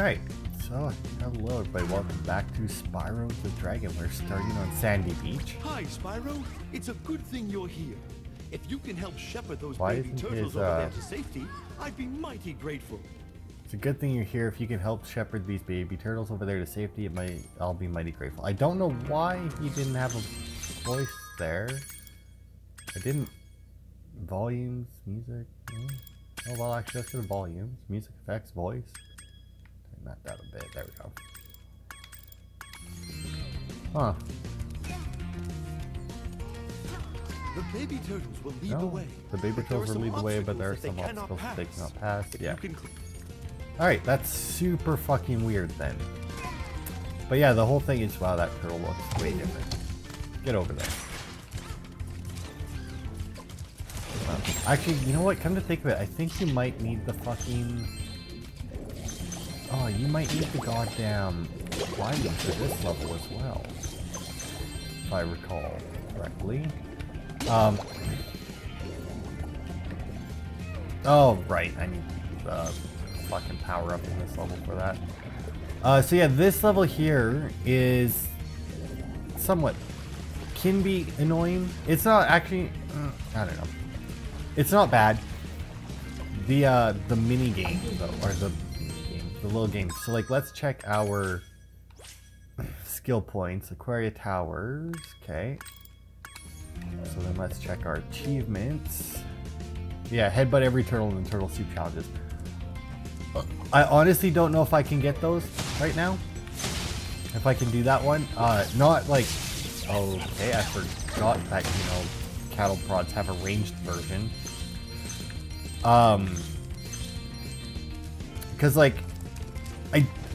Alright, so hello everybody, welcome back to Spyro the Dragon. We're starting on Sandy Beach. Hi Spyro, it's a good thing you're here. If you can help shepherd those Why baby isn't turtles his, over there to safety, I'd be mighty grateful. It's a good thing you're here. If you can help shepherd these baby turtles over there to safety, I'll be mighty grateful. I don't know why he didn't have a voice there. I didn't... Volumes, music... Oh well, actually let's go to volumes, music effects, voice. Turn that down a bit, there we go. Huh. The baby turtles will lead the way. The baby turtles will lead the way, but there are some obstacles they cannot pass. Yeah. Alright, that's super fucking weird then. But yeah, the whole thing is, wow, that turtle looks way different. Get over there. Actually, you know what? Come to think of it, I think you might need the fucking... Oh, you might need the goddamn climbing for this level as well. If I recall correctly. Oh, right. I need the fucking power up in this level for that. So yeah, this level here is somewhat... can be annoying. It's not actually... I don't know. It's not bad. The mini game though, or the little game. So like, let's check our skill points. Aquaria Towers. Okay. So then let's check our achievements. Yeah, headbutt every turtle in the turtle soup challenges. I honestly don't know if I can get those right now. If I can do that one. Not like... Okay, I forgot that, you know, cattle prods have a ranged version. Because like,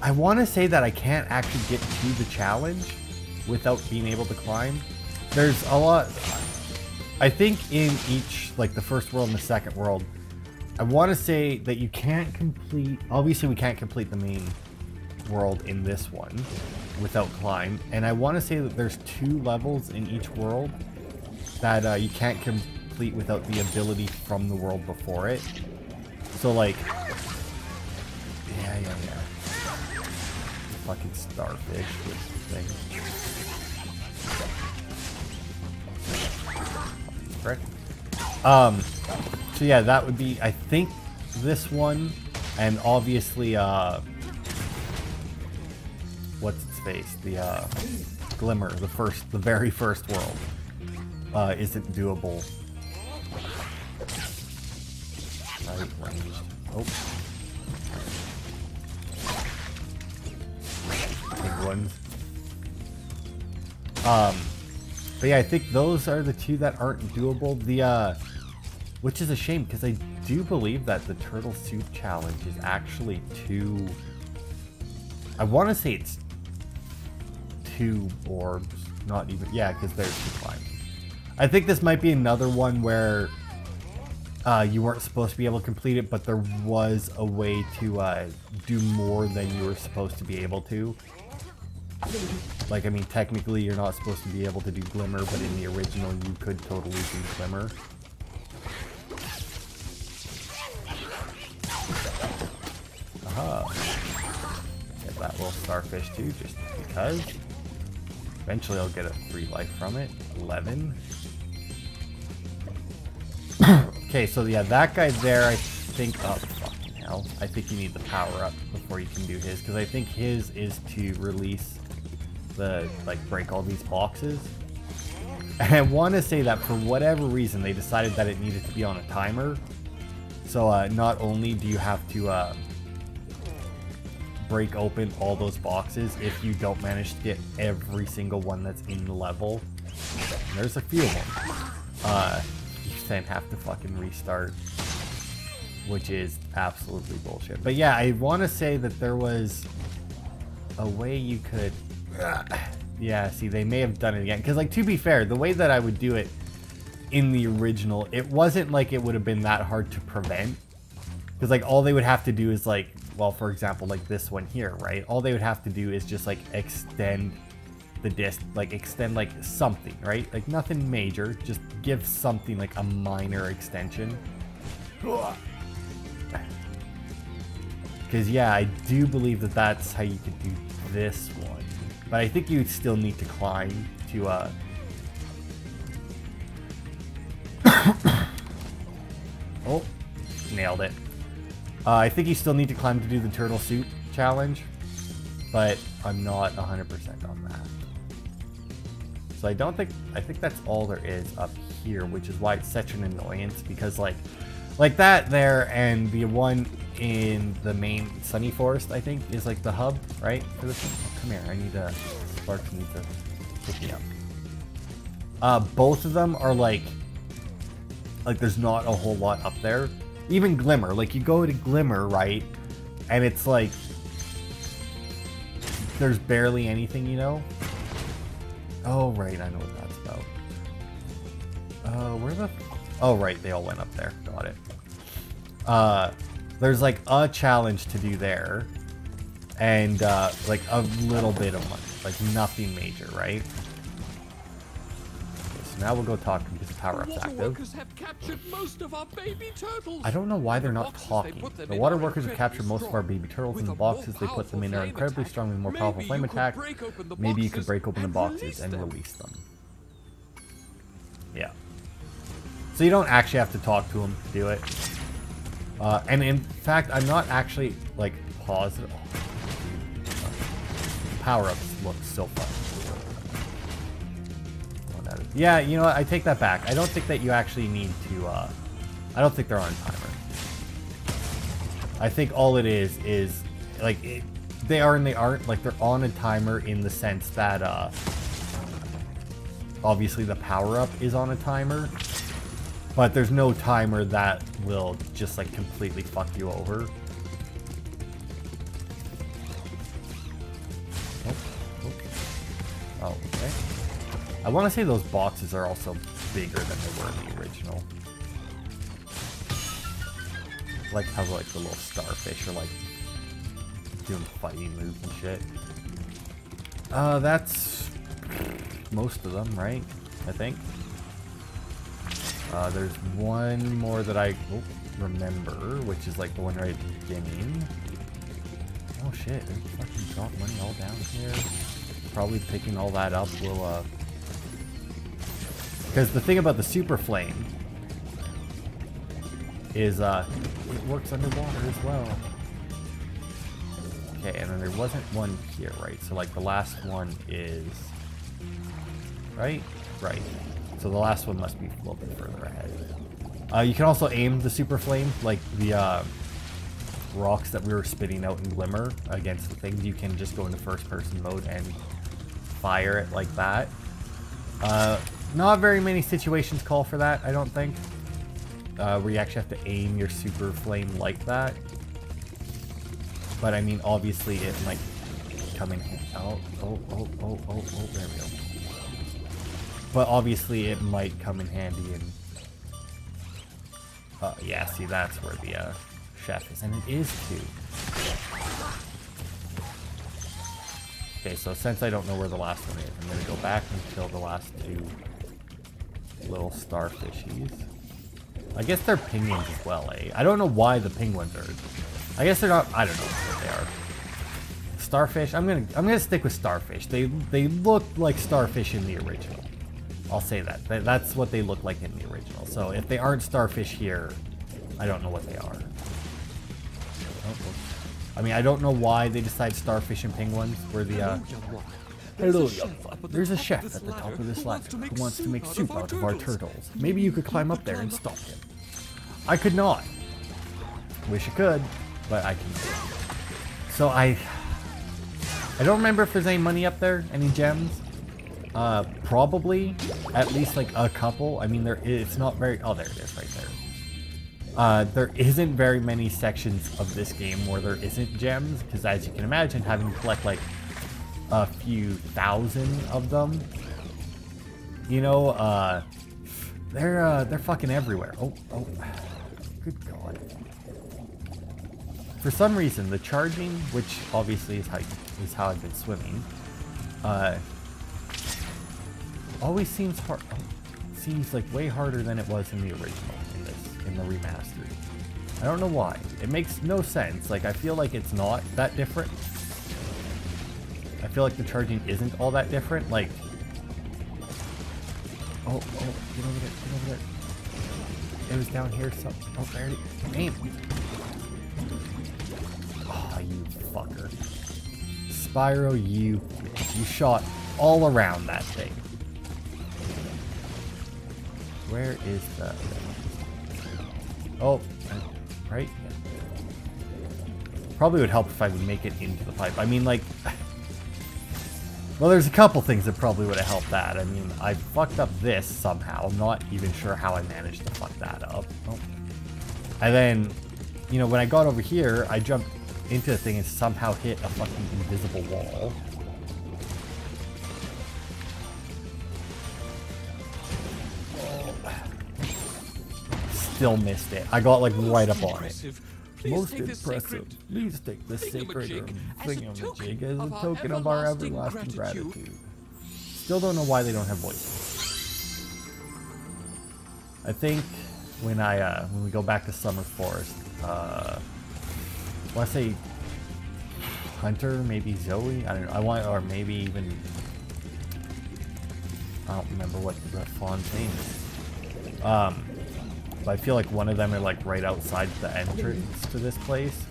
I want to say that I can't actually get to the challenge without being able to climb. There's a lot, I think in each, like the first world and the second world, I want to say that you can't complete, obviously we can't complete the main world in this one without climb. And I want to say that there's 2 levels in each world that you can't complete without the ability from the world before it. So like, yeah. Fucking starfish with thing. Frick. So yeah, that would be, I think, this one, and obviously, what's its face? The Glimmer, the very first world, isn't doable. Right, ranged. Oh. Big ones. But yeah, I think those are the 2 that aren't doable. Which is a shame, because I do believe that the Turtle Soup Challenge is actually 2... I want to say it's 2 orbs, not even... Yeah, because there's 2 climbs. I think this might be another one where you weren't supposed to be able to complete it, but there was a way to do more than you were supposed to be able to. Like, I mean, technically you're not supposed to be able to do Glimmer, but in the original you could totally do Glimmer. Aha. Get that little starfish too, just because. Eventually I'll get a free life from it. 11. Okay, so yeah, that guy there, I think... Oh, fucking hell. I think you need the power up before you can do his, because I think his is to release the, like, break all these boxes. And I want to say that for whatever reason, they decided that it needed to be on a timer. So, not only do you have to, break open all those boxes if you don't manage to get every single one that's in the level. And there's a few of them. You then have to fucking restart, which is absolutely bullshit. But yeah, I want to say that there was a way you could... Yeah, see, they may have done it again. Because, like, to be fair, the way that I would do it in the original, it wasn't like it would have been that hard to prevent. Because, like, all they would have to do is, like, well, for example, like this one here, right? All they would have to do is just, like, extend the disc, like, extend, like, something, right? Like, nothing major, just give something, like, a minor extension. Because Because, yeah, I do believe that that's how you could do this one. But I think you would still need to climb to, Oh, nailed it. I think you still need to climb to do the turtle suit challenge. But I'm not 100% on that. So I think that's all there is up here, which is why it's such an annoyance, because like that there and the one in the main Sunny Forest, I think, is like the hub, right? For this one. Oh, come here, I need Sparks needs to pick me up. Both of them are like there's not a whole lot up there. Even Glimmer, like you go to Glimmer, right? And it's like there's barely anything, you know? Oh, right, I know what that's about. Where the... Oh, right, they all went up there. Got it. There's, like, a challenge to do there. And, like, a little bit of money. Like, nothing major, right? Okay, so now we'll go talk because the power-up's active. I don't know why they're not talking. The water workers have captured most of our baby turtles, and the boxes they put them in are incredibly strong with more powerful flame attack. Maybe you could break open the boxes and release them. Yeah. So you don't actually have to talk to them to do it. And in fact, I'm not actually, like, positive. Power-ups look so fun. Yeah, you know what? I take that back. I don't think that you actually need to, I don't think they're on a timer. I think all it is, like, they are and they aren't. Like, they're on a timer in the sense that, obviously the power-up is on a timer. But there's no timer that will just, like, completely fuck you over. Oh, okay. I want to say those boxes are also bigger than they were in the original. Like how, like, the little starfish are, like, doing fighting moves and shit. That's most of them, right? I think. There's one more that I remember, which is like the one right at the beginning. Oh shit, there's fucking drop money all down here. Probably picking all that up will, because the thing about the super flame is, it works underwater as well. Okay, and then there wasn't one here, right? So, like, the last one is... Right? Right. So the last one must be a little bit further ahead. You can also aim the super flame, like the rocks that we were spitting out in Glimmer against the things. You can just go into first-person mode and fire it like that. Not very many situations call for that, I don't think. Where you actually have to aim your super flame like that. But I mean, obviously it might come in handy. Oh, there we go. But obviously it might come in handy and... yeah, see, that's where the chef is. And it is too. Okay, so since I don't know where the last one is, I'm going to go back and kill the last two little starfishies. I guess they're penguins as well, eh? I don't know why the penguins are... I guess they're not... I don't know what they are. Starfish? I'm gonna stick with starfish. They look like starfish in the original. I'll say that. That's what they look like in the original. So if they aren't starfish here, I don't know what they are. I mean, I don't know why they decide starfish and penguins were the, Hello, young fun. There's a chef at the top of this ladder who wants to make soup out of our turtles. Maybe you could climb up there and stop him. I could not. Wish I could, but I can't. So I don't remember if there's any money up there, any gems. Probably at least like a couple. I mean, it's not very... Oh, there it is right there. There isn't very many sections of this game where there isn't gems, because as you can imagine, having to collect like a few thousand of them, you know, they're fucking everywhere. Oh, good God. For some reason, the charging, which obviously is how I've been swimming, always seems hard. Seems like way harder than it was in the original in this. in the remastered. I don't know why. It makes no sense. Like, I feel like it's not that different. I feel like the charging isn't all that different. Like, oh, get over there, get over there. It was down here, so, oh, there it is. Damn. Oh, you fucker. Spyro, you shot all around that thing. Where is the... Oh, right? Yeah. Probably would help if I would make it into the pipe. I mean, like... Well, there's a couple things that probably would have helped that. I mean, I fucked up this somehow. I'm not even sure how I managed to fuck that up. Oh. And then, you know, when I got over here, I jumped into the thing and somehow hit a fucking invisible wall. Still missed it. I got like right up on it. Most impressive. Please take this sacred thingamajig as a token of our everlasting gratitude. Still don't know why they don't have voices. I think when we go back to Summer Forest, I want to say Hunter, maybe Zoe. I don't know. Or maybe even I don't remember what the fawn's name is. But I feel like one of them are like right outside the entrance to this place.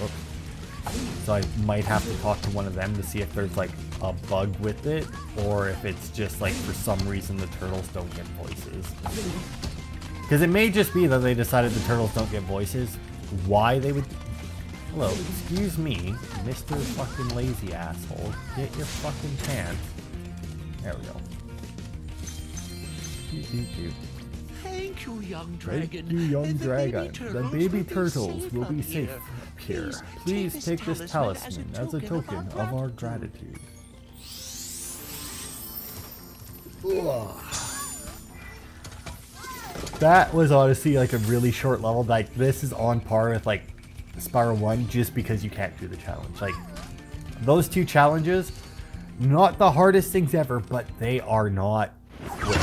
Oh. So I might have to talk to one of them to see if there's like a bug with it, or if it's just like for some reason the turtles don't get voices. Because it may just be that they decided the turtles don't get voices. Why they would... Hello, excuse me, Mr. fucking lazy asshole. Get your fucking pants. There we go. Thank you, young dragon. Thank you, young dragon. The baby turtles will be safe here. Please take this talisman as a token of our gratitude. That was honestly like a really short level. Like, this is on par with like Spyro 1 just because you can't do the challenge. Like, those two challenges, not the hardest things ever, but they are not quick.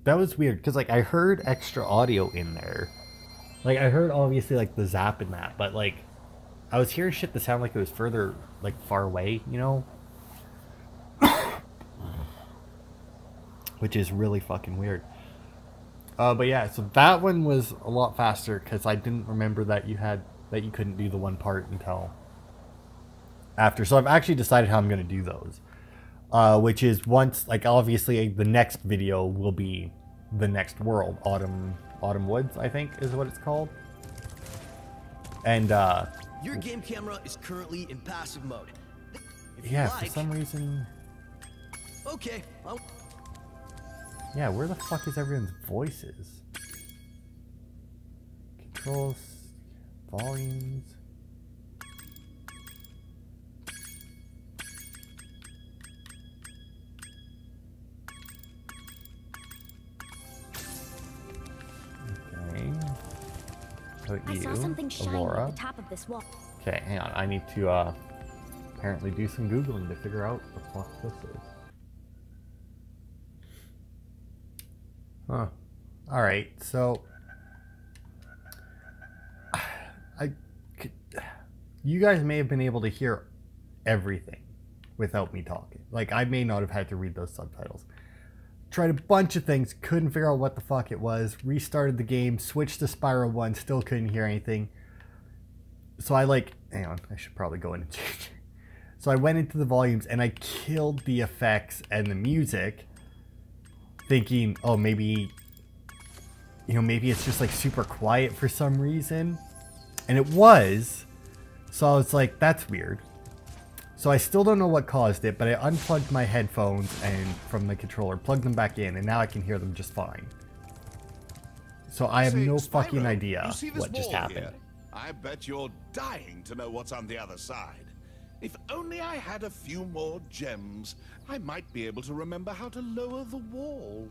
That was weird, because, like, I heard extra audio in there. Like, I heard, obviously, like, the zap and that, but, like, I was hearing shit that sounded like it was further, like, far away, you know? Which is really fucking weird. But yeah, so that one was a lot faster, because I didn't remember that you couldn't do the one part until after. So I've actually decided how I'm going to do those. Which is once, like, obviously the next video will be the next world, Autumn Woods, I think is what it's called. And your game camera is currently in passive mode. Yeah, for some reason. Okay. Yeah, where the fuck is everyone's voices? Controls, volumes. I saw something shiny at the top of this wall. Okay, hang on. I need to apparently do some Googling to figure out what the fuck this is. Huh. Alright, so you guys may have been able to hear everything without me talking. Like, I may not have had to read those subtitles. Tried a bunch of things, couldn't figure out what the fuck it was, restarted the game, switched to Spyro 1, still couldn't hear anything. So I hang on, I should probably go in and change it. So I went into the volumes and I killed the effects and the music, thinking, oh, maybe, you know, maybe it's just like super quiet for some reason. And it was. So I was like, that's weird. So I still don't know what caused it, but I unplugged my headphones and from the controller, plugged them back in, and now I can hear them just fine. So I have no fucking idea what just happened. Here? I bet you're dying to know what's on the other side. If only I had a few more gems, I might be able to remember how to lower the wall.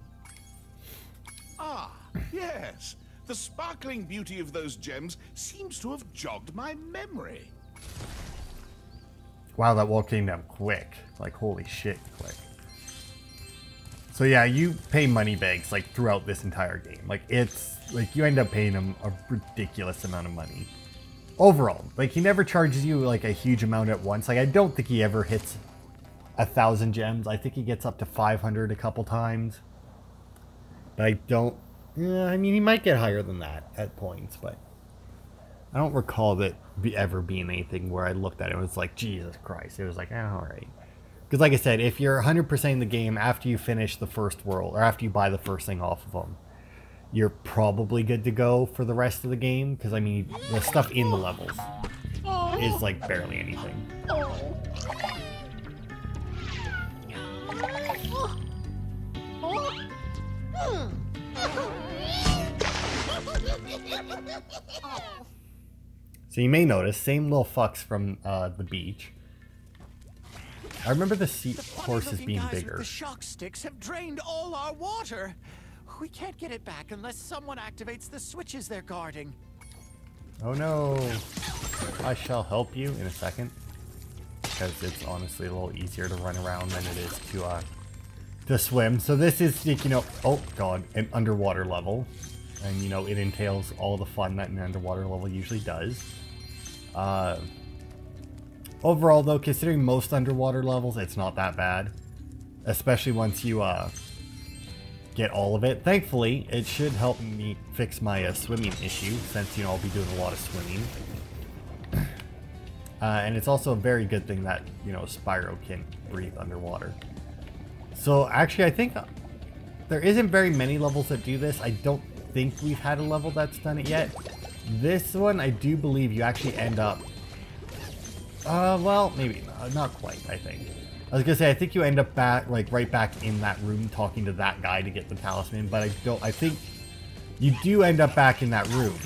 Ah, yes. The sparkling beauty of those gems seems to have jogged my memory. Wow, that wall came down quick. Like, holy shit, quick. So yeah, you pay money bags, like, throughout this entire game. Like, it's, like, you end up paying him a ridiculous amount of money. Overall, like, he never charges you, like, a huge amount at once. Like, I don't think he ever hits 1,000 gems. I think he gets up to 500 a couple times. But I don't... Yeah, I mean, he might get higher than that at points, but... I don't recall that ever being anything where I looked at it and was like, Jesus Christ. It was like, alright. Because like I said, if you're 100% in the game after you finish the first world, or after you buy the first thing off of them, you're probably good to go for the rest of the game. Because, I mean, the stuff in the levels is, like, barely anything. So you may notice, same little fucks from the beach. I remember the horses being bigger. The shock sticks have drained all our water. We can't get it back unless someone activates the switches they're guarding. Oh no. I shall help you in a second. Because it's honestly a little easier to run around than it is to swim. So this is, you know, oh god, an underwater level. And, you know, it entails all the fun that an underwater level usually does. Overall, though, considering most underwater levels, it's not that bad. Especially once you get all of it. Thankfully, it should help me fix my swimming issue, since, you know, I'll be doing a lot of swimming. And it's also a very good thing that, you know, Spyro can breathe underwater. So, actually, I think there isn't very many levels that do this. I don't think we've had a level that's done it yet. This one, I do believe you actually end up... well, maybe not quite, I think. I was gonna say, I think you end up back, like, right back in that room talking to that guy to get the talisman, but I think you do end up back in that room.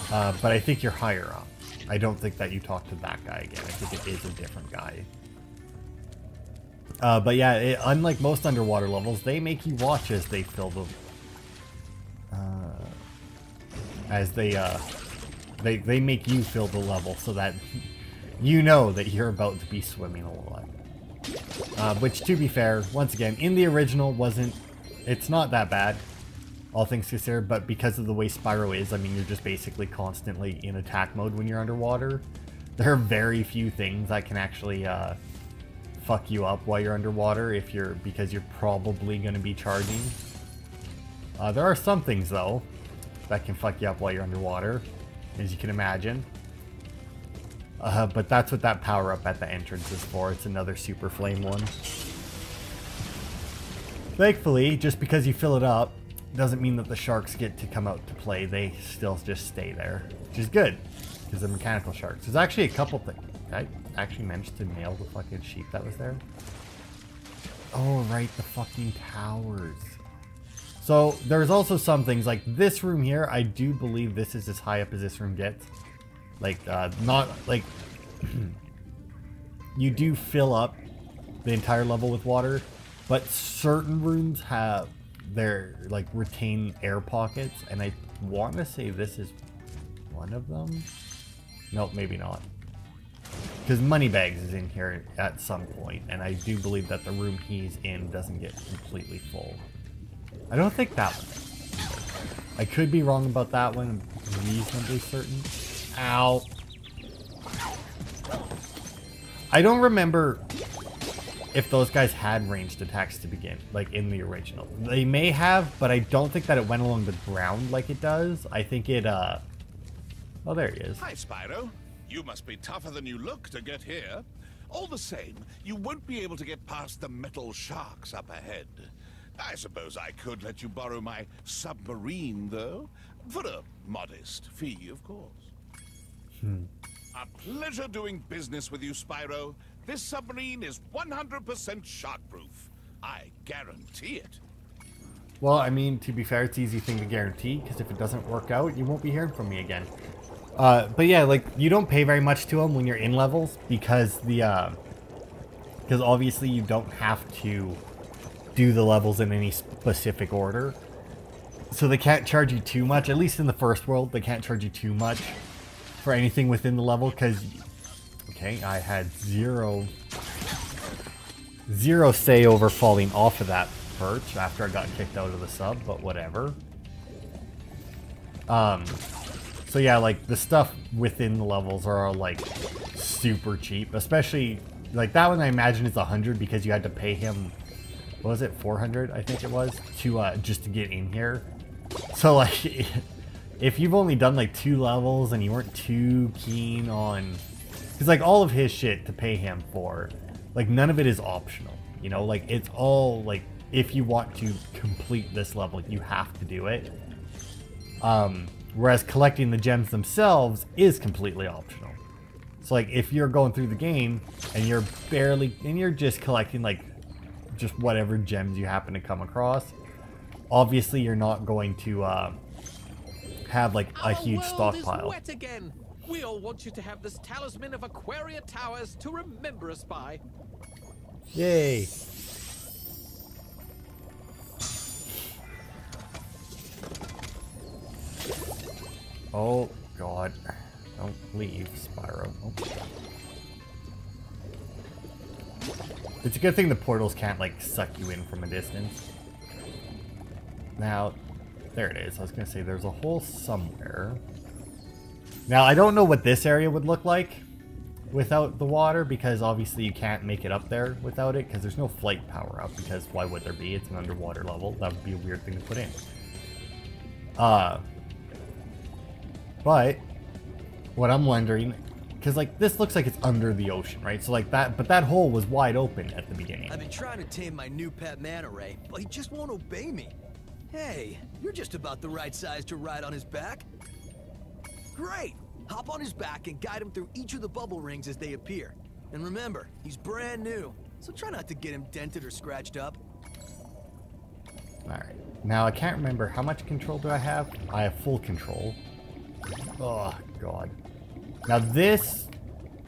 But I think you're higher up. I don't think that you talk to that guy again. I think it is a different guy. But yeah, unlike most underwater levels, they make you watch as they fill the... they make you fill the level so that you know that you're about to be swimming a lot. Which, to be fair, once again, in the original it's not that bad, all things considered, but because of the way Spyro is, I mean, you're just basically constantly in attack mode when you're underwater. There are very few things that can actually fuck you up while you're underwater because you're probably going to be charging. There are some things, though, that can fuck you up while you're underwater, as you can imagine. But that's what that power-up at the entrance is for. It's another Super Flame one. Thankfully, just because you fill it up, doesn't mean that the sharks get to come out to play. They still just stay there, which is good, because they're mechanical sharks. There's actually a couple things. I actually managed to nail the fucking sheep that was there. Oh, right, the fucking towers. So, there's also some things, like this room here, I do believe this is as high up as this room gets. Like, not, like, you do fill up the entire level with water, but certain rooms have their, like, retain air pockets, and I want to say this is one of them? Nope, maybe not. Because Moneybags is in here at some point, and I do believe that the room he's in doesn't get completely full. I don't think that one. I could be wrong about that one. I'm reasonably certain. Ow. I don't remember if those guys had ranged attacks to begin, like in the original. They may have, but I don't think that it went along the ground like it does. I think it, oh, there he is. Hi, Spyro. You must be tougher than you look to get here. All the same, you won't be able to get past the metal sharks up ahead. I suppose I could let you borrow my submarine, though. For a modest fee, of course. A pleasure doing business with you, Spyro. This submarine is 100% shark-proof. I guarantee it. Well, I mean, to be fair, it's an easy thing to guarantee, because if it doesn't work out, you won't be hearing from me again. But yeah, like, you don't pay very much to them when you're in levels, because because obviously you don't have to do the levels in any specific order. So they can't charge you too much, at least in the first world, they can't charge you too much for anything within the level, because, okay, I had zero say over falling off of that perch after I got kicked out of the sub, but whatever. So yeah, like, the stuff within the levels are all, like, super cheap, especially, like, that one I imagine is 100 because you had to pay him, what was it, 400, I think it was, to, just to get in here. So, like, if you've only done, like, 2 levels and you weren't too keen on, because, like, all of his shit to pay him for, like, none of it is optional, you know, like, it's all, like, if you want to complete this level, you have to do it. Whereas collecting the gems themselves is completely optional. So, like, if you're going through the game and you're just collecting, like, just whatever gems you happen to come across, obviously you're not going to have, like, a huge stockpile. Is wet again. We all want you to have this talisman of Aquaria Towers to remember us by. Yay. Oh, God. Don't leave, Spyro. Oh. It's a good thing the portals can't, like, suck you in from a distance. Now, there it is. I was going to say there's a hole somewhere. Now, I don't know what this area would look like without the water, because obviously you can't make it up there without it, because there's no flight power up, because why would there be? It's an underwater level. That would be a weird thing to put in. But what I'm wondering, because, like, this looks like it's under the ocean, right? So, like, that, but that hole was wide open at the beginning. I've been trying to tame my new pet manta ray, but he just won't obey me. Hey, you're just about the right size to ride on his back. Great! Hop on his back and guide him through each of the bubble rings as they appear. And remember, he's brand new, so try not to get him dented or scratched up. Alright. Now, I can't remember, how much control do I have? I have full control. Oh, God. Now this...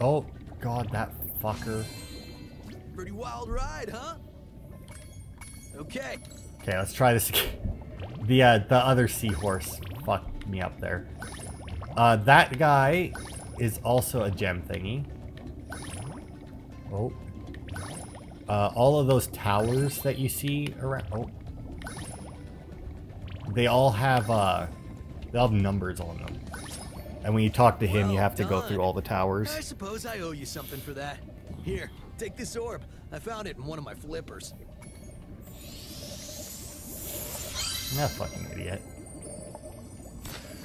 Oh, God, that fucker. Pretty wild ride, huh? Okay. Okay, let's try this again. The other seahorse fucked me up there. That guy is also a gem thingy. Oh. All of those towers that you see around... Oh. They all have numbers on them. And when you talk to him, you have to go through all the towers. I suppose I owe you something for that. Here, take this orb. I found it in one of my flippers. That fucking idiot.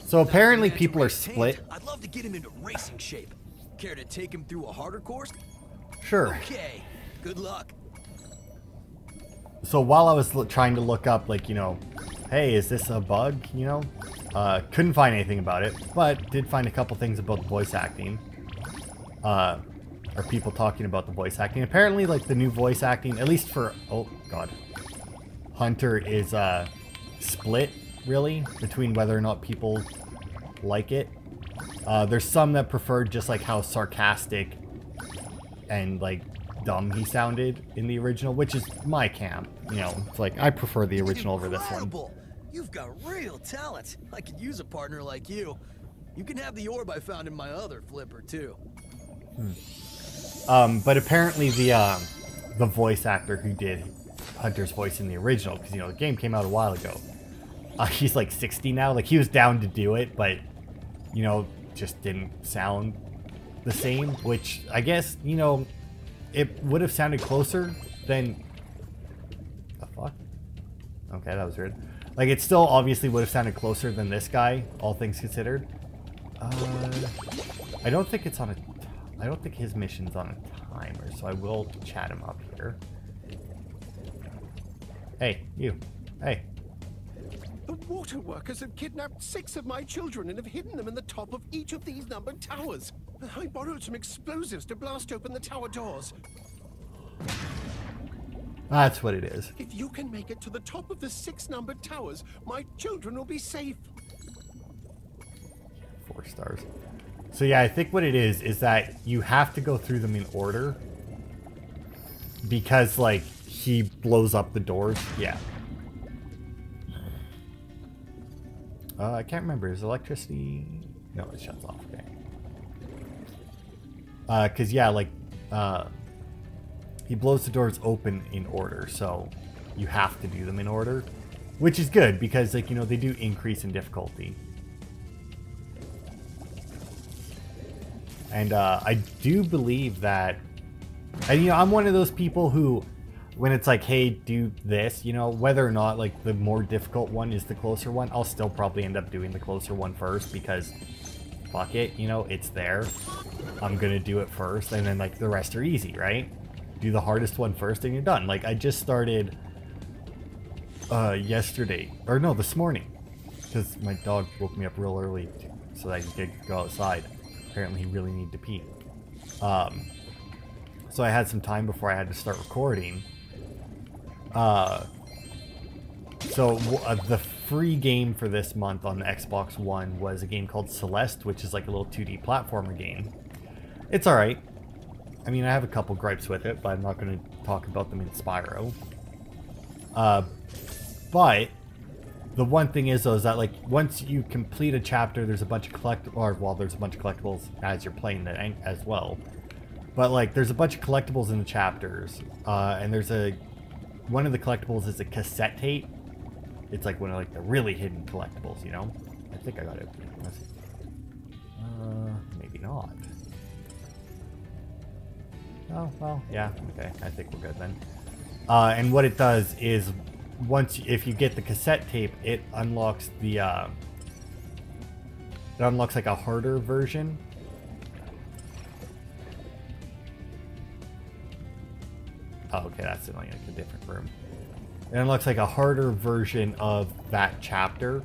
So apparently people are split. I'd love to get him into racing shape. Care to take him through a harder course? Sure. Okay. Good luck. So while I was trying to look up, like, you know, hey, is this a bug, you know? Couldn't find anything about it, but did find a couple things about the voice acting. Or people talking about the voice acting. Apparently, like, the new voice acting, at least for, oh, God. Hunter is, split, really, between whether or not people like it. There's some that prefer just, like, how sarcastic and, like, dumb he sounded in the original, which is my camp. You know, it's like, I prefer the original over this one. You've got real talent. I could use a partner like you. You can have the orb I found in my other flipper, too. But apparently the voice actor who did Hunter's voice in the original, because, you know, the game came out a while ago, he's like 60 now. Like, he was down to do it, but, you know, just didn't sound the same, which I guess, you know, it would have sounded closer than... The fuck? Okay, that was weird. Like, it still obviously would have sounded closer than this guy, all things considered. I don't think it's on a... I don't think his mission's on a timer, so I will chat him up here. Hey, you. Hey. The water workers have kidnapped 6 of my children and have hidden them in the top of each of these numbered towers. I borrowed some explosives to blast open the tower doors. That's what it is. If you can make it to the top of the 6 numbered towers, my children will be safe. 4 stars. So yeah, I think what it is that you have to go through them in order. Because, like, he blows up the doors. Yeah. I can't remember. Is electricity? No, it shuts off. Okay. Cause yeah, like, he blows the doors open in order, so you have to do them in order, which is good because, like, you know, they do increase in difficulty. And I do believe that, and you know, I'm one of those people who, when it's like, hey, do this, you know, whether or not like the more difficult one is the closer one, I'll still probably end up doing the closer one first because fuck it, you know, it's there. I'm gonna do it first, and then like the rest are easy, right? Do the hardest one first and you're done. Like I just started yesterday, or no, this morning, because my dog woke me up real early so that he could go outside. Apparently he really needed to pee. So I had some time before I had to start recording. The free game for this month on the Xbox One was a game called Celeste, which is like a little 2D platformer game. It's alright. I mean, I have a couple gripes with it, but I'm not going to talk about them in Spyro. But the one thing is, though, is that like once you complete a chapter, there's a bunch of collectibles as you're playing it as well. But like, there's a bunch of collectibles in the chapters, and there's one of the collectibles is a cassette tape. It's like one of like the really hidden collectibles, you know. I think I got it. Maybe not. Oh well, yeah, okay. I think we're good then. And what it does is, if you get the cassette tape, it unlocks the it unlocks like a harder version. Oh, okay, that's in like a different room. It unlocks like a harder version of that chapter.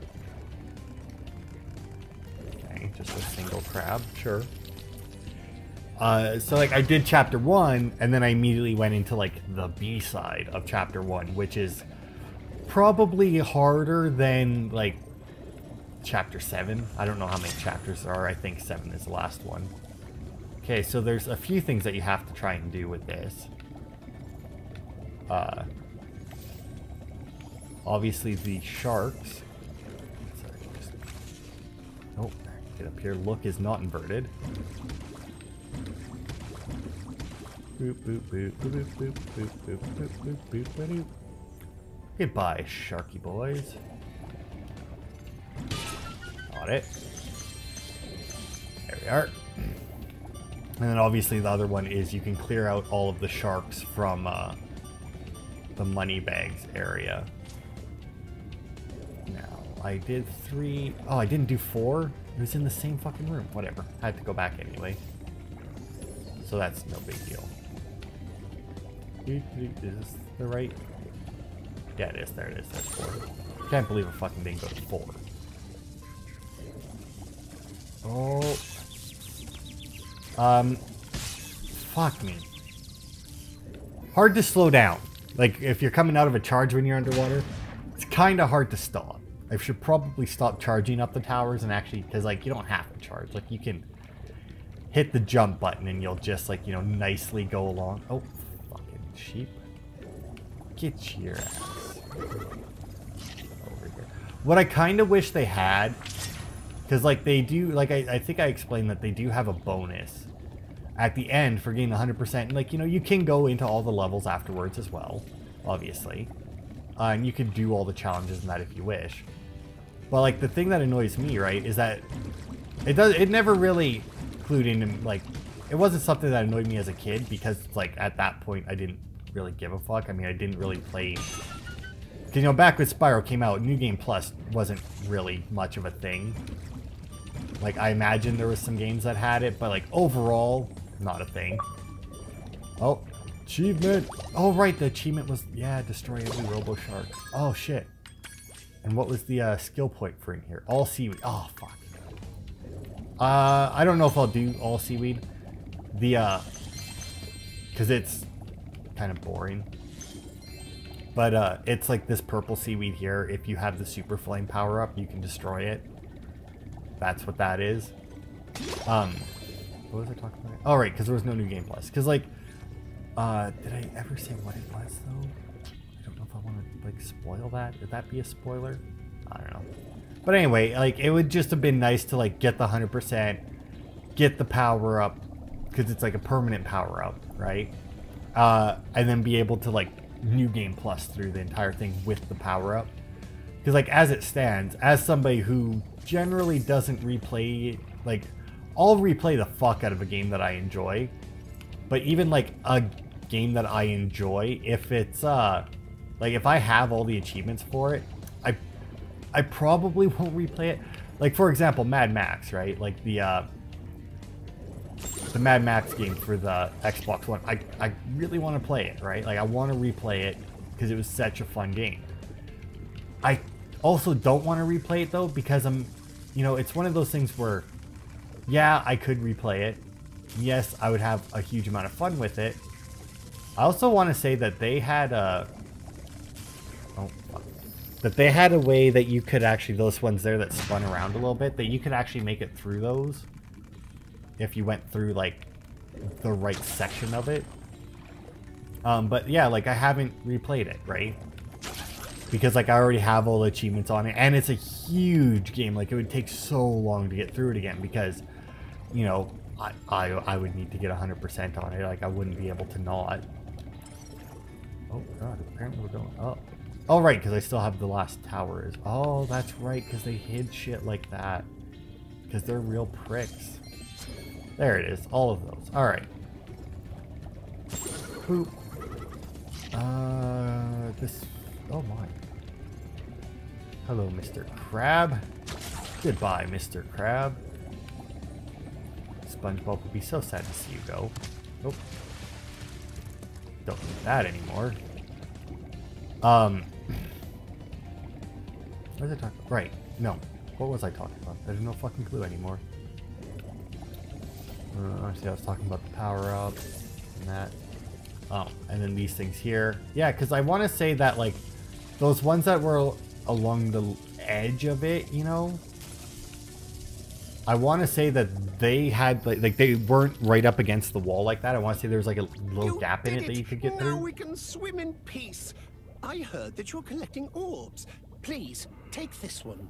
Okay, just a single crab, sure. So like I did chapter 1, and then I immediately went into like the B side of chapter 1, which is probably harder than like chapter 7. I don't know how many chapters there are. I think 7 is the last one. Okay, so there's a few things that you have to try and do with this. Obviously the sharks. Sorry, oh, get up here. Look is not inverted. Boop, boop, boop, boop, boop, boop, boop, boop, boop, boop, boop. Goodbye, sharky boys. Got it. There we are. And then obviously the other one is you can clear out all of the sharks from the money bags area. Now, I did 3... Oh, I didn't do 4? It was in the same fucking room. Whatever. I had to go back anyway. So that's no big deal. Is this the right? Yeah, it is. There it is. That's 4. Can't believe a fucking thing goes 4. Oh. Fuck me. Hard to slow down. Like, if you're coming out of a charge when you're underwater, it's kind of hard to stop. I should probably stop charging up the towers and actually, because, like, you don't have to charge. Like, you can hit the jump button and you'll just, like, you know, nicely go along. Oh, fucking sheep. Get your ass over here. What I kind of wish they had, because, like, they do, like, I think I explained that they do have a bonus at the end for getting 100%. And, like, you know, you can go into all the levels afterwards as well, obviously. And you can do all the challenges and that if you wish. But, like, the thing that annoys me, right, is that it never really clued into, like, it wasn't something that annoyed me as a kid because, like, at that point I didn't really give a fuck. I mean, I didn't really play... Because, you know, back when Spyro came out, New Game Plus wasn't really much of a thing. Like, I imagine there was some games that had it, but, like, overall, not a thing. Oh, achievement! Oh, right, the achievement was, yeah, destroy every robo-shark. Oh, shit. And what was the skill point for in here? All seaweed. Oh, fuck. I don't know if I'll do all seaweed. The, because it's kind of boring. But, it's like this purple seaweed here. If you have the super flame power up, you can destroy it. That's what that is. What was I talking about? Oh, right, because there was no New Game Plus. Because, like, did I ever say what it was, though? I don't know if I want to, like, spoil that. Would that be a spoiler? I don't know. But anyway, like, it would just have been nice to, like, get the 100%, get the power up, because it's like a permanent power up, right? And then be able to, like, New Game Plus through the entire thing with the power up. Because, like, as it stands, as somebody who generally doesn't replay, like, I'll replay the fuck out of a game that I enjoy. But even, like, a game that I enjoy, if it's, like, if I have all the achievements for it, I probably won't replay it. Like, for example, Mad Max, right? Like, the Mad Max game for the Xbox One. I really want to play it, right? Like, I want to replay it because it was such a fun game. I also don't want to replay it, though, because you know, it's one of those things where, yeah, I could replay it. Yes, I would have a huge amount of fun with it. I also want to say that they had a... that they had a way that you could actually, those ones there that spun around a little bit, that you could actually make it through those if you went through, like, the right section of it. But yeah, like, I haven't replayed it, right? Because, like, I already have all the achievements on it, and it's a huge game. Like, it would take so long to get through it again because, you know, I would need to get 100% on it. Like, I wouldn't be able to not. Oh, God, apparently we're going up. Oh, right, because I still have the last towers. Oh, that's right, because they hid shit like that. Because they're real pricks. There it is, all of those. Alright. Boop. This... Oh, my. Hello, Mr. Crab. Goodbye, Mr. Crab. SpongeBob would be so sad to see you go. Nope. Don't need that anymore. What was I talking about? Right. No. What was I talking about? There's no fucking clue anymore. See, I was talking about the power-up and that. Oh, and then these things here. Yeah, because I want to say that, like, those ones that were along the edge of it, you know? I want to say that they had, like they weren't right up against the wall like that. I want to say there was, like, a little gap in it that you could get through. Now we can swim in peace. I heard that you're collecting orbs. Please, take this one.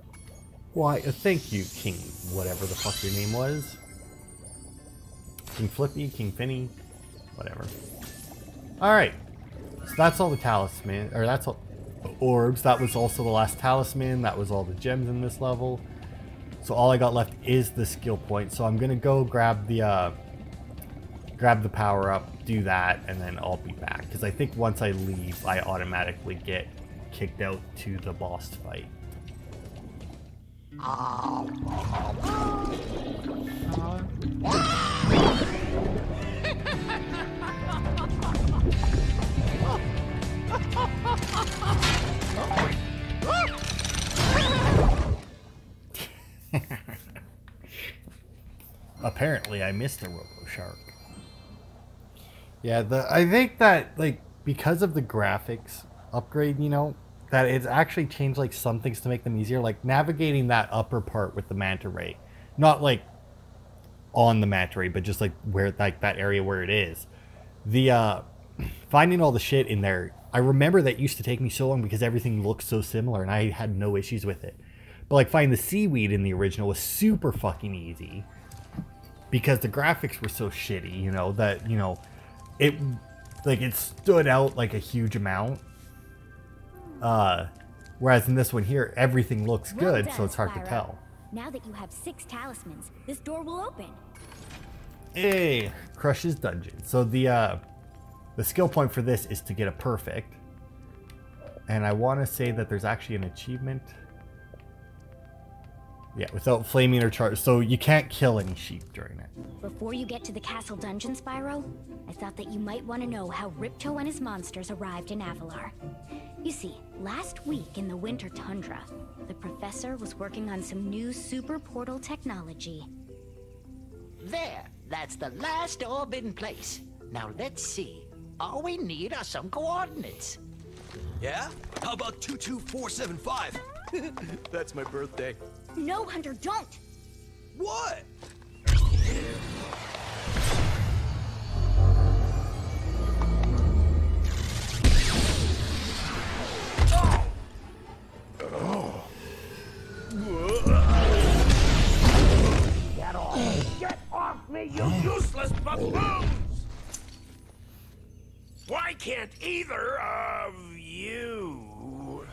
Why, thank you, King, whatever the fuck your name was. King Flippy, King Finny, whatever. Alright, so that's all the talisman, or that's all orbs. That was also the last talisman. That was all the gems in this level. So all I got left is the skill point. So I'm gonna go grab the power up, do that, and then I'll be back. Because I think once I leave, I automatically get kicked out to the boss fight. Apparently, I missed the Robo Shark. Yeah, I think that, like, because of the graphics upgrade, you know, that it's actually changed, like, some things to make them easier. Like, navigating that upper part with the manta ray. Not, like, on the manta ray, but just, like, where, like, that area where it is. The, finding all the shit in there, I remember that used to take me so long because everything looked so similar and I had no issues with it. But, like, finding the seaweed in the original was super fucking easy. Because the graphics were so shitty, you know, that, you know, it stood out like a huge amount. Whereas in this one here, everything looks good, so it's hard to tell. Now that you have 6 talismans, this door will open. Hey, Crush's Dungeon. So the skill point for this is to get a perfect. And I want to say that there's actually an achievement. Yeah, without flaming or charge. So you can't kill any sheep during it. Before you get to the castle dungeon, Spyro, I thought that you might want to know how Ripto and his monsters arrived in Avalar. You see, last week in the winter tundra, the professor was working on some new super portal technology. There, that's the last orb in place. Now let's see. All we need are some coordinates. Yeah? How about 22475? That's my birthday. No, Hunter, don't! What? me, you useless buffoons! Why can't either of you...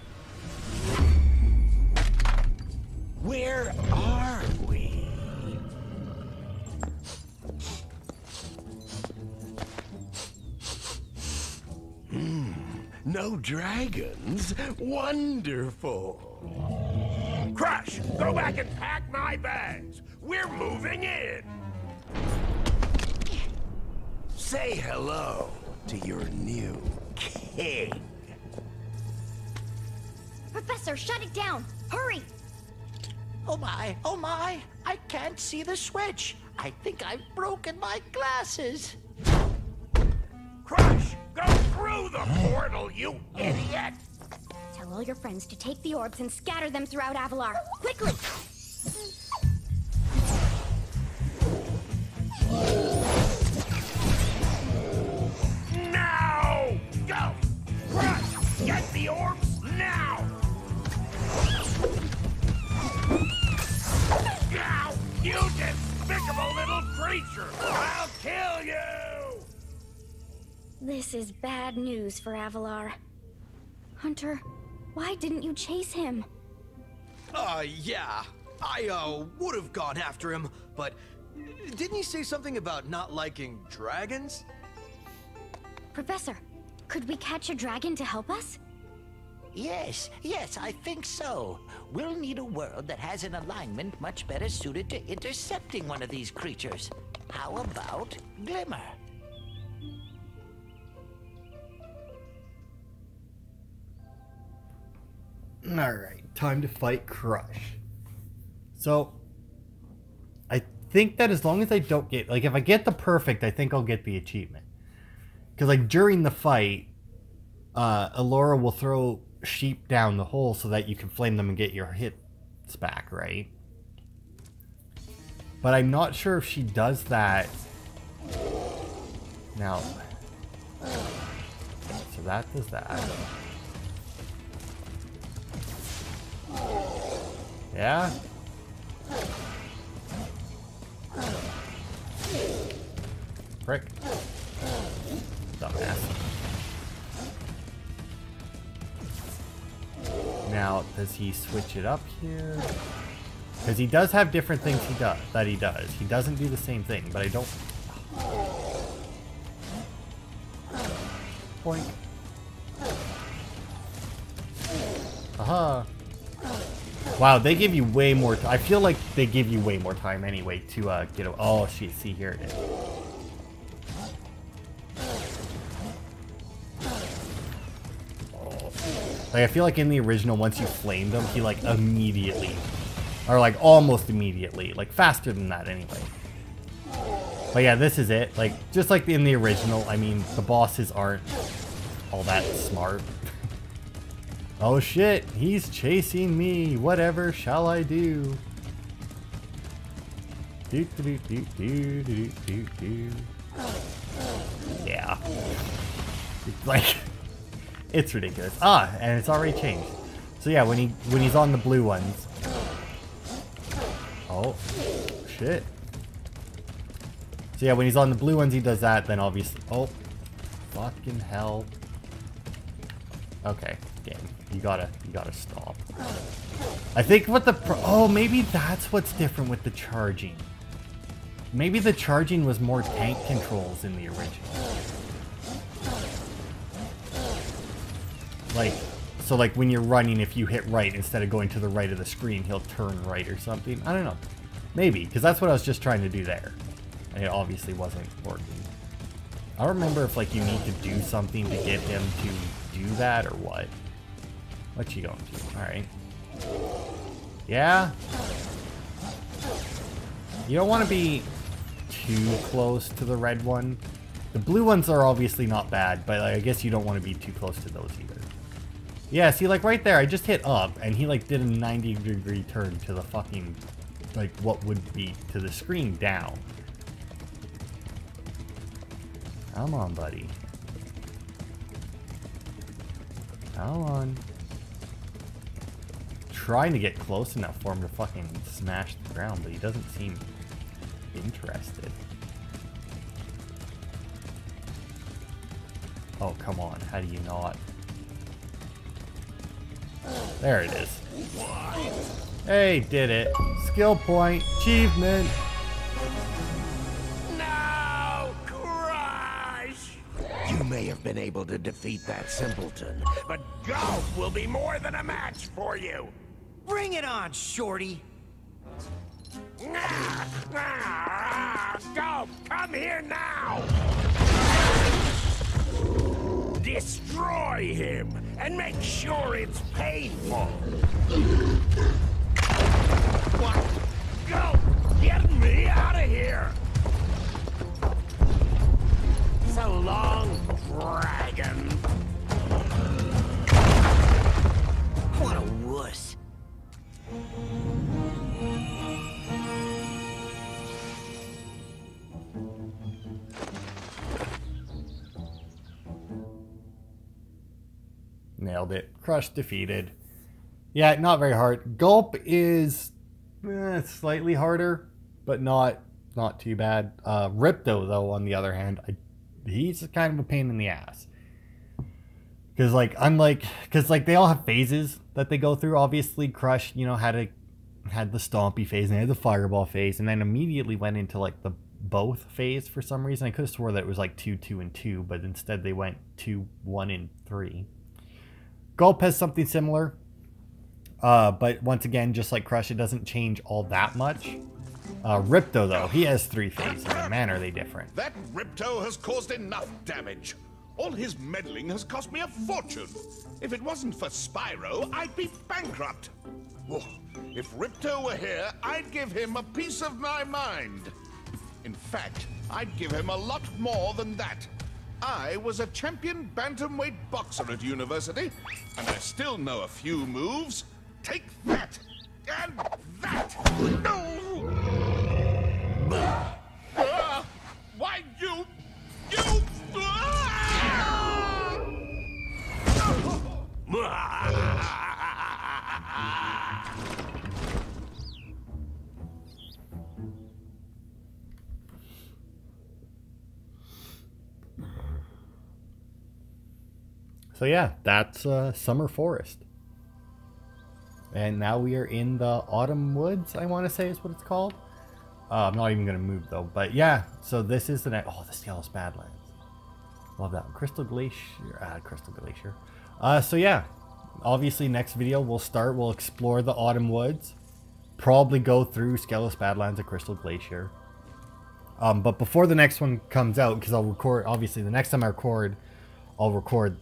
Where are we? No dragons? Wonderful. Crush, go back and pack my bags. We're moving in. Say hello to your new king. Professor, shut it down! Hurry! Oh my, I can't see the switch. I think I've broken my glasses. Crush, go through the portal, you idiot! Tell all your friends to take the orbs and scatter them throughout Avalar. Quickly! Now! Go! Crush, get the orbs now! Now, you despicable little creature! I'll kill you! This is bad news for Avalar. Hunter, why didn't you chase him? Yeah. I, would have gone after him, but didn't he say something about not liking dragons? Professor, could we catch a dragon to help us? Yes, I think so. We'll need a world that has an alignment much better suited to intercepting one of these creatures. How about Glimmer? Alright, time to fight Crush. So, I think that as long as I don't get... Like, if I get the perfect, I think I'll get the achievement. Because, like, during the fight, Elora will throw sheep down the hole so that you can flame them and get your hits back, right? But I'm not sure if she does that. Now, so that does that. Yeah? Frick. Dumbass. Now, does he switch it up here? Because he does have different things he does. He doesn't do the same thing, but I don't... Boink. Aha. Wow, they give you way more I feel like they give you way more time anyway to get a... Oh, shit, see, here it is. Like, I feel like in the original, once you flamed him, he, like, immediately... Or, like, almost immediately. Like, faster than that, anyway. But yeah, this is it. Like, just like in the original, I mean, the bosses aren't all that smart. Oh, shit. He's chasing me. Whatever shall I do? Yeah. It's like... It's ridiculous. Ah, and it's already changed. So yeah, when he's on the blue ones. Oh, shit. So yeah, when he's on the blue ones, he does that. Then obviously, oh, fucking hell. Okay, game, you gotta stop. I think what oh, maybe that's what's different with the charging. Maybe the charging was more tank controls in the original. Like, so like when you're running, if you hit right instead of going to the right of the screen, he'll turn right or something. I don't know. Maybe, because that's what I was just trying to do there. And it obviously wasn't working. I don't remember if like you need to do something to get him to do that or what. What you going to? Alright. Yeah? You don't want to be too close to the red one. The blue ones are obviously not bad, but I guess you don't want to be too close to those either. Yeah, see, like right there, I just hit up, and he like did a 90-degree turn to the fucking, like what would be to the screen down. Come on, buddy. Come on. Trying to get close enough for him to fucking smash the ground, but he doesn't seem interested. Oh, come on. How do you not? There it is. Hey, did it. Skill point. Achievement. No, Crush! You may have been able to defeat that simpleton, but Golf will be more than a match for you. Bring it on, Shorty. Golf, come here now! Destroy him, and make sure it's painful. What? Golf, get me out of here! So long, dragon. What a wuss. Nailed it. Crush defeated. Yeah, not very hard. Gulp is slightly harder, but not too bad. Ripto, though, on the other hand, he's kind of a pain in the ass. Because, like, they all have phases that they go through. Obviously, Crush, you know, had the Stompy phase and they had the Fireball phase, and then immediately went into, like, the both phase for some reason. I could have swore that it was, like, 2, 2, and 2, but instead they went 2, 1, and 3. Gulp has something similar, but once again, just like Crush, it doesn't change all that much. Ripto, though, he has 3 phases, and man, are they different. That Ripto has caused enough damage. All his meddling has cost me a fortune. If it wasn't for Spyro, I'd be bankrupt. Oh, if Ripto were here, I'd give him a piece of my mind. In fact, I'd give him a lot more than that. I was a champion bantamweight boxer at university, and I still know a few moves. Take that, and that. No! Why, you... So yeah, that's Summer Forest. And now we are in the Autumn Woods, I want to say is what it's called. I'm not even going to move though. But yeah, so this is the next... Oh, the Scaleless Badlands. Love that one. Crystal Glacier. So yeah, obviously next video we'll explore the Autumn Woods. Probably go through Scaleless Badlands and Crystal Glacier. But before the next one comes out, because I'll record... Obviously, the next time I record, I'll record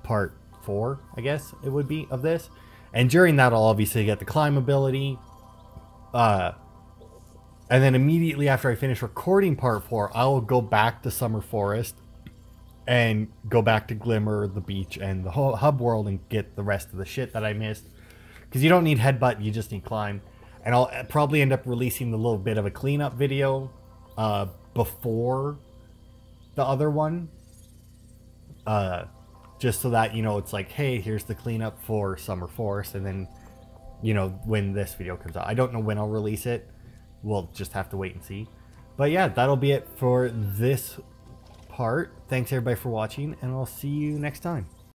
part 4, I guess it would be, of this. And during that, I'll obviously get the climb ability. And then immediately after I finish recording part 4, I'll go back to Summer Forest and go back to Glimmer, the beach, and the whole hub world and get the rest of the shit that I missed. Because you don't need headbutt, you just need climb. And I'll probably end up releasing the little bit of a cleanup video before the other one. Just so that, you know, it's like, hey, here's the cleanup for Summer Forest. And then, you know, when this video comes out. I don't know when I'll release it. We'll just have to wait and see. But yeah, that'll be it for this part. Thanks everybody for watching, and I'll see you next time.